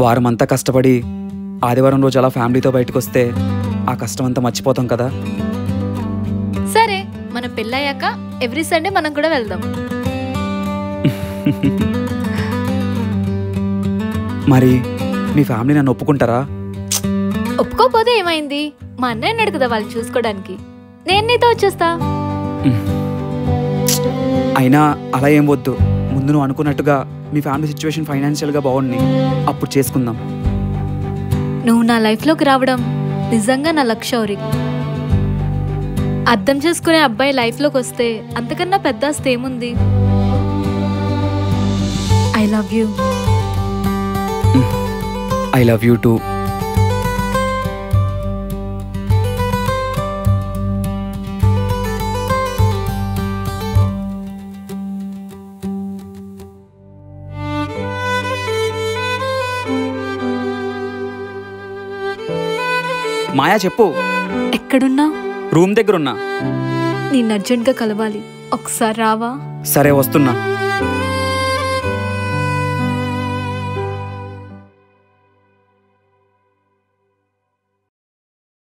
వారమంతా కష్టపడి ఆదివారం రోజు అలా ఫ్యామిలీతో బయటకు వస్తే ఆ కష్టం అంతా మర్చిపోతాం కదా. సరే, మన పెళ్ళయ్యాక ఎవ్రీ సండే మనం కూడా వెళ్దాం. మరి మీ ఫ్యామిలీ నన్ను ఒప్పుకుంటారా? ఒప్పుకోపోతే ఏమైంది? మా అన్నయ్య ఉన్నాడు కదా వాళ్ళు చూసుకోవడానికి. నేను నీతో వచ్చేస్తా. అయినా అలా ఏం వద్దు. ముందు నువ్వు అనుకున్నట్టుగా మీ ఫ్యామిలీ సిచ్యువేషన్ ఫైనాన్షియల్గా బాగుంది, అప్పుడు చేసుకుందాం. నువ్వు నా లైఫ్లోకి రావడం నిజంగా నా లక్ష్యం. అర్థం చేసుకునే అబ్బాయి లైఫ్లోకి వస్తే అంతకన్నా పెద్ద ఆస్తి ఏముంది? I love you. I love you too. Maya చెప్పు. ఎక్కడున్నా? రూమ్ దగ్గర ఉన్నా. నేను అర్జెంట్గా కలవాలి, ఒకసారి రావా? సరే వస్తున్నా.